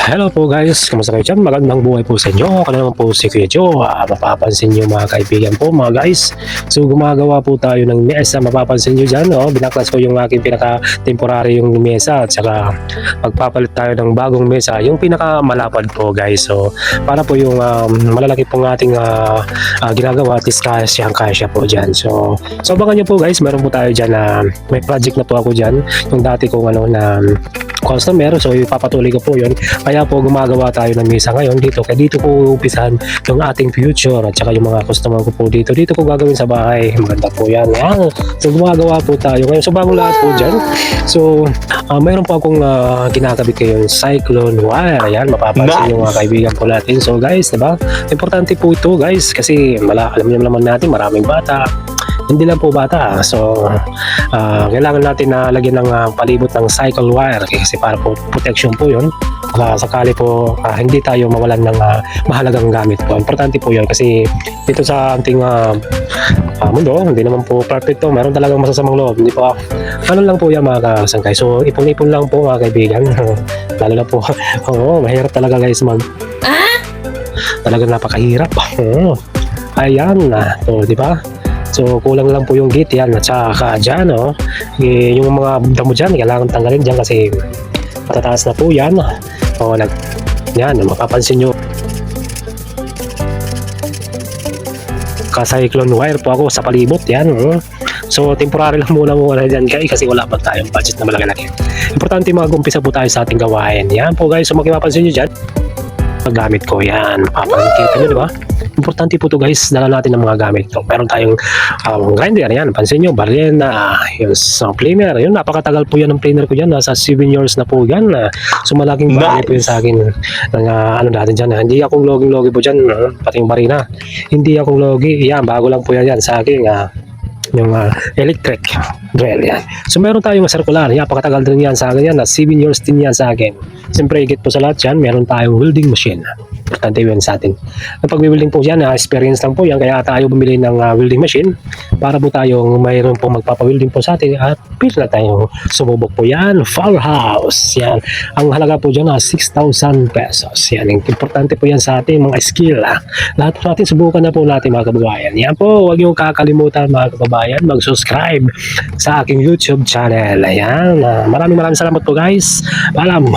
Hello po guys, kamusta kayo dyan? Magandang buhay po sa inyo. Ako naman po si Kuya Joe. Mapapansin nyo mga kaibigan po mga guys. So gumagawa po tayo ng mesa. Mapapansin nyo dyan, binaklas ko yung aking pinaka-temporary yung mesa. At saka magpapalit tayo ng bagong mesa. Yung pinaka-malapad po guys. So para po yung malalaki pong ating ginagawa at is kaya po dyan. So abangan nyo po guys, meron po tayo dyan may project na po ako dyan. Yung dati kong na customer, so ipapatuloy ko po yun. Kaya po gumagawa tayo ng mesa ngayon dito, kaya dito po umpisahan yung ating future at saka yung mga customer ko po dito ko gagawin sa bahay. Maganda po yan. So gumagawa po tayo ngayon, so bago lahat po dyan. So mayroon po akong kinakabit kayo yung cyclone wire. Ayan, mapapansin yung mga kaibigan po natin. So guys, diba, importante po ito guys, kasi alam niyo naman natin maraming bata, hindi lang po bata. So kailangan natin na lagyan ng palibot ng cycle wire kasi para po protection po yun. Sakali po hindi tayo mawalan ng mahalagang gamit po. Importante po yun kasi dito sa ating mundo, hindi naman po perfect to. Meron talagang masasamang loob. Hindi po, ano lang po yan mga kasangkay. So ipon-ipon lang po mga kaibigan. Lalo na po, mahirap talaga guys talagang napakahirap. Ayan, so di ba? So kulang lang po yung gate yan at saka dyan yung mga damo dyan kailangan tanggalin dyan kasi matataas na po yan. Yan, mapapansin nyo ka-cyclone wire po ako sa palibot yan. So temporary lang muna dyan guys kasi wala pa tayong budget na malaki-laki. Importante mag-umpisa po tayo sa ating gawain. Yan po guys, so mapapansin nyo dyan gamit ko yan, mapapakita nyo diba? Importante po to guys, dala natin ng mga gamit to. Meron tayong grinder yan, pansin nyo, barena, yung planer, yun, napakatagal po yan ng planer ko yan, nasa 7 years na po yan. So malaking bagay po yun sa akin ng ano natin dyan. Hindi akong logi po dyan, pati yung barena, hindi akong logi, yan, bago lang po yan sa akin yung electric drill yan. So meron tayong circular, napakatagal din yan sa akin yan, 7 years din yan sa akin. Siyempre higit po sa lahat yan, meron tayong welding machine. Importante yun sa atin. Kapag may welding po yan, experience lang po yan, kaya tayo bumili ng welding machine para po tayong mayroon po magpapa-welding po sa atin at pili na tayong sumubok po yan. Firehouse yan, ang halaga po dyan 6,000 pesos yan. Importante po yan sa atin mga skill. Lahat po natin subukan na po natin mga kababayan. Yan po, huwag nyo kakalimutan mga kababayan, mag-subscribe sa aking YouTube channel. Ayan, maraming salamat po guys. Paalam.